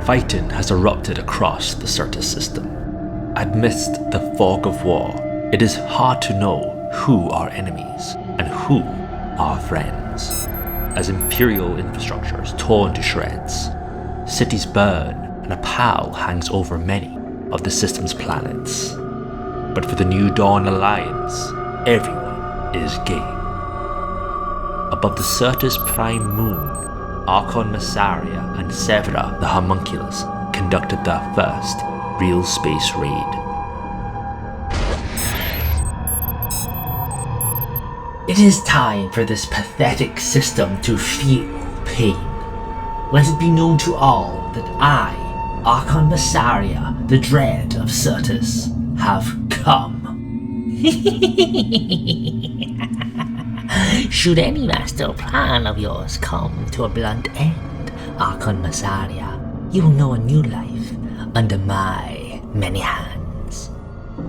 Fighting has erupted across the Certus System. Amidst the fog of war, it is hard to know who are enemies and who are friends. As Imperial infrastructure is torn to shreds, cities burn, and a pall hangs over many of the system's planets. But for the New Dawn Alliance, everyone is game. Above the Certus Prime Moon, Archon Mysaria and Severa the Homunculus conducted their first real space raid. It is time for this pathetic system to feel pain. Let it be known to all that I, Archon Mysaria, the dread of Certus, have come. Should any master plan of yours come to a blunt end, Archon Mysaria, you will know a new life under my many hands.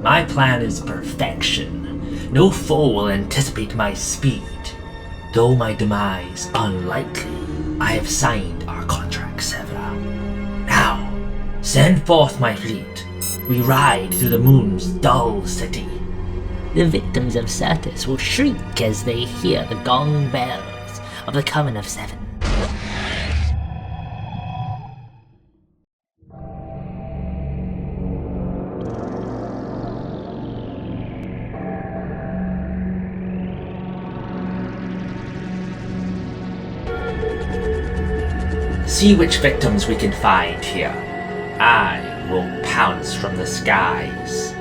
My plan is perfection. No foe will anticipate my speed. Though my demise unlikely, I have signed our contract, Severa. Now, send forth my fleet. We ride through the moon's dull city. The victims of Certus will shriek as they hear the gong bells of the Coven of Seven. See which victims we can find here. I will pounce from the skies.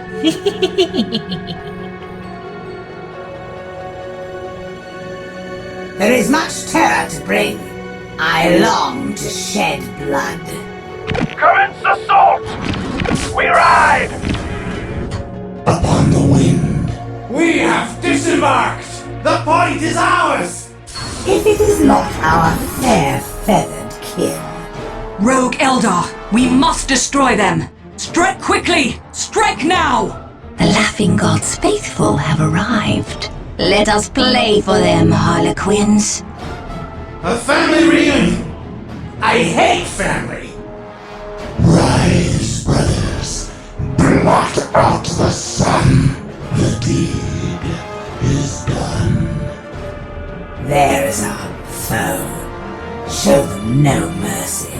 There is much terror to bring. I long to shed blood. Commence assault! We ride! Upon the wind. We have disembarked! The point is ours! If it is not our fair feathered kin. Rogue Eldar, we must destroy them! Strike quickly! Strike now! The Laughing God's faithful have arrived. Let us play for them, Harlequins. A family reunion! I hate family! Rise, brothers. Blot out the sun. The deed is done. There is our foe. Show them no mercy.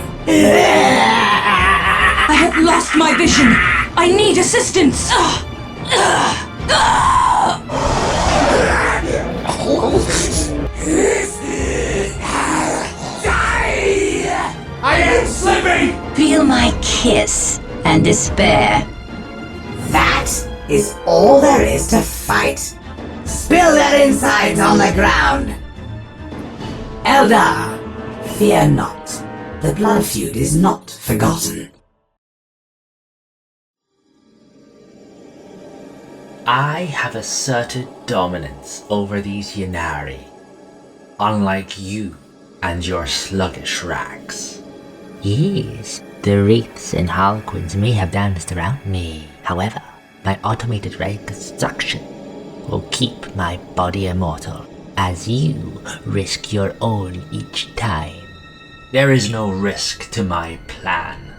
I have lost my vision! I need assistance! I am slipping! Feel my kiss and despair. That is all there is to fight. Spill their insides on the ground. Eldar, fear not. The blood feud is not forgotten. I have asserted dominance over these Ynnari, unlike you and your sluggish rags. Yes, the wraiths and harlequins may have danced around me. However, my automated reconstruction will keep my body immortal, as you risk your own each time. There is no risk to my plan.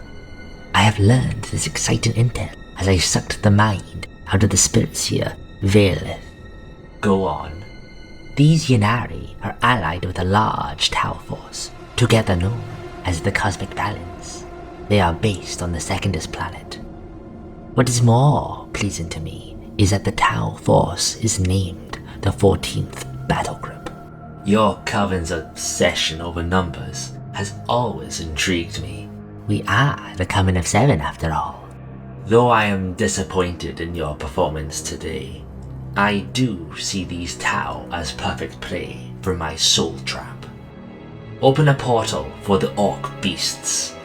I have learned this exciting intel as I sucked the mind out of the spirit sphere Veileth. Go on. These Ynnari are allied with a large Tau force, together known as the Cosmic Balance. They are based on the secondest planet. What is more pleasing to me is that the Tau force is named the 14th Battle Group. Your Coven's obsession over numbers has always intrigued me. We are the Coven of Seven after all. Though I am disappointed in your performance today, I do see these Tau as perfect prey for my soul trap. Open a portal for the Orc beasts.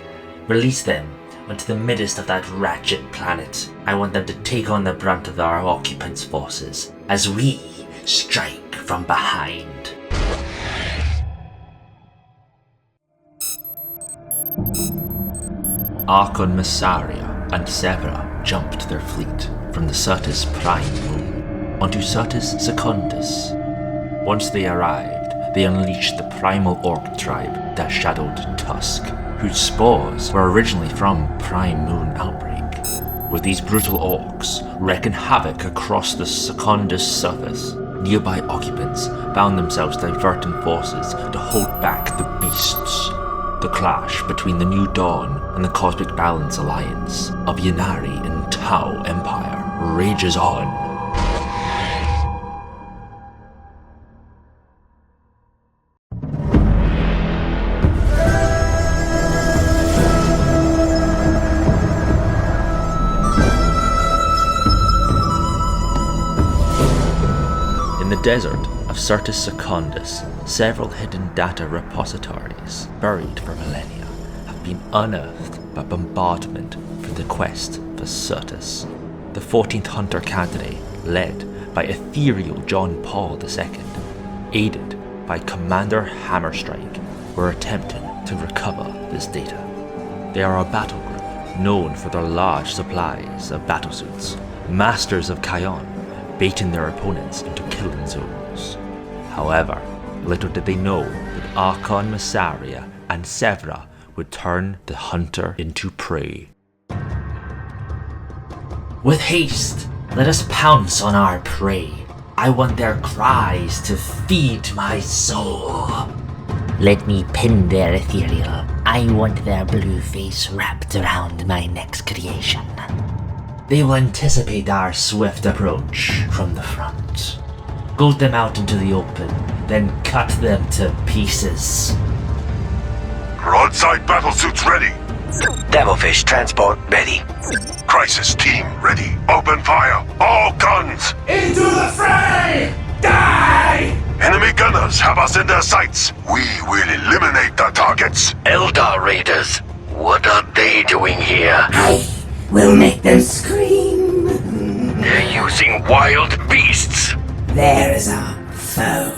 Release them onto the midst of that wretched planet. I want them to take on the brunt of our occupants' forces as we strike from behind. Archon Mysaria and Severa jumped their fleet from the Certus Prime Moon onto Certus Secundus. Once they arrived, they unleashed the primal orc tribe, the Shadowed Tusk, whose spores were originally from Prime Moon Outbreak. With these brutal orcs wreaking havoc across the Secundus surface, nearby occupants found themselves diverting forces to hold back the beasts. The clash between the New Dawn and the Cosmic Balance Alliance of Ynnari and Tau Empire rages on. In the desert of Certus Secundus, several hidden data repositories, buried for millennia, have been unearthed by bombardment from the quest for Certus. The 14th Hunter candidate, led by ethereal John Paul II, aided by Commander Hammerstrike, were attempting to recover this data. They are a battle group known for their large supplies of battlesuits, masters of Kion, baiting their opponents into killing zones. However, little did they know that Archon Mysaria and Sevra would turn the hunter into prey. With haste, let us pounce on our prey. I want their cries to feed my soul. Let me pin their ethereal. I want their blue face wrapped around my next creation. They will anticipate our swift approach from the front. Goad them out into the open, then cut them to pieces. Broadside battlesuits ready. Devilfish transport ready. Crisis team ready. Open fire. All guns. Into the fray! Die! Enemy gunners have us in their sights. We will eliminate the targets. Eldar Raiders, what are they doing here? We'll make them scream. They're using wild beasts. There is our foe.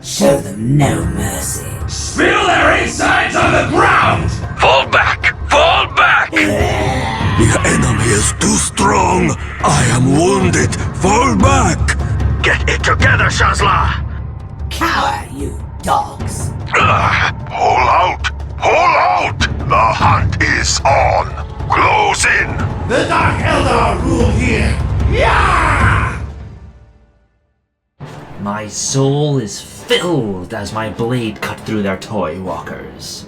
Show them no mercy. Spill their insides on the ground! Fall back! Fall back! The enemy is too strong. I am wounded. Fall back. Get it together, Shazla! Cower, you dogs. Pull out! Pull out! The hunt is on! Close in! The Dark Eldar rule here! Yeah! My soul is filled as my blade cut through their toy walkers.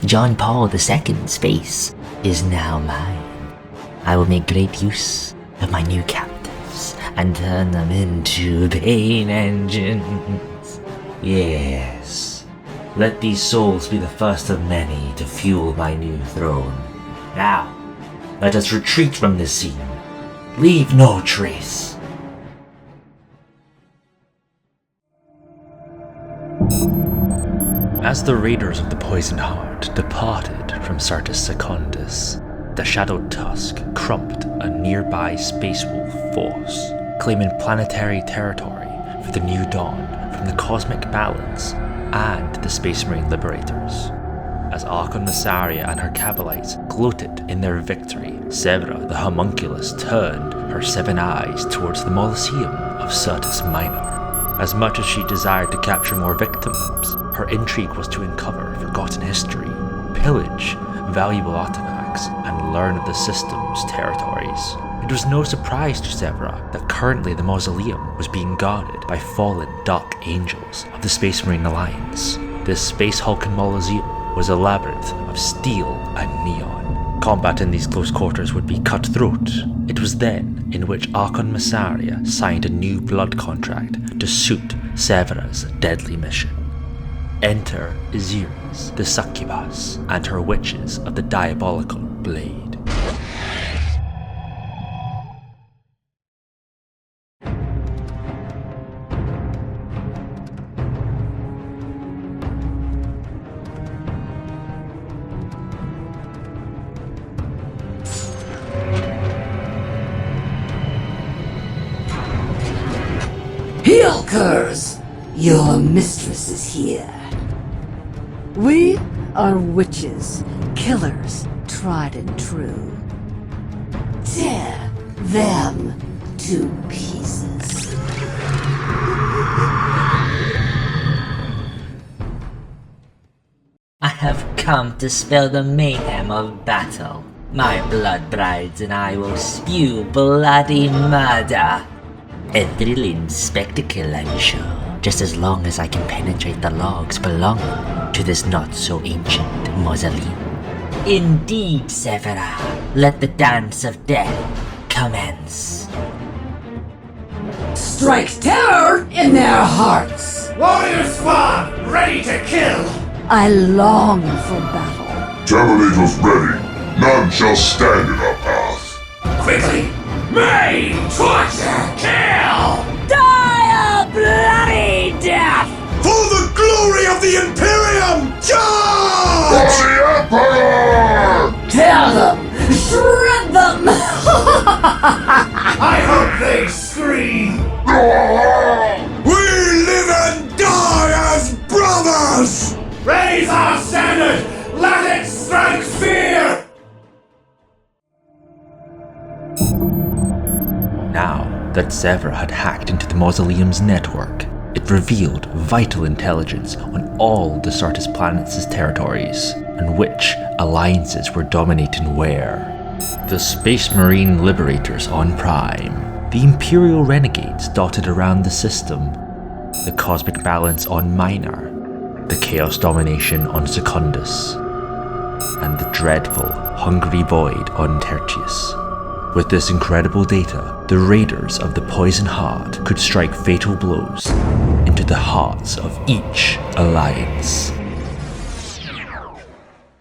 John Paul II's face is now mine. I will make great use of my new captives and turn them into pain engines. Yes, let these souls be the first of many to fuel my new throne. Now, let us retreat from this scene. Leave no trace. As the raiders of the Poisoned Heart departed from Certus Secundus, the Shadowed Tusk crumped a nearby Space Wolf force, claiming planetary territory for the New Dawn from the Cosmic Balance and the Space Marine Liberators. As Archon Mysaria and her Cabalites gloated in their victory, Sevra the Homunculus turned her 7 eyes towards the Molosseum of Certus Minor. As much as she desired to capture more victims, her intrigue was to uncover forgotten history, pillage valuable artifacts, and learn of the system's territories. It was no surprise to Sevra that currently the mausoleum was being guarded by fallen Dark Angels of the Space Marine Alliance. This space-hulking mausoleum was a labyrinth of steel and neon. Combat in these close quarters would be cutthroat. It was then in which Archon Mysaria signed a new blood contract to suit Sevra's deadly mission. Enter Isiris, the succubus, and her witches of the diabolical blade. Hilkers! Your mistress is here. We are witches, killers, tried and true. Tear them to pieces. have come to spell the mayhem of battle. My blood brides and I will spew bloody murder. A thrilling spectacle, I'm sure. Just as long as I can penetrate the logs belonging to this not-so-ancient mausoleum. Indeed, Severa, let the dance of death commence. Strike terror in their hearts! Warrior spawn, ready to kill! I long for battle. Terminators ready. None shall stand in our path. Quickly! Maim! Torture! Kill! Die a bloody death! For the glory of the Imperium! Charge! For the Emperor! Tear them! Shred them! I hope they scream! We live and die as brothers! Raise our standard! Let it strike fear! Now that Severa had hacked into the mausoleum's network, it revealed vital intelligence on all the Certus planets' territories, and which alliances were dominating where. The Space Marine Liberators on Prime, the Imperial Renegades dotted around the system, the Cosmic Balance on Minor, the Chaos Domination on Secundus, and the dreadful Hungry Void on Tertius. With this incredible data, the Raiders of the Poison Heart could strike fatal blows into the hearts of each alliance.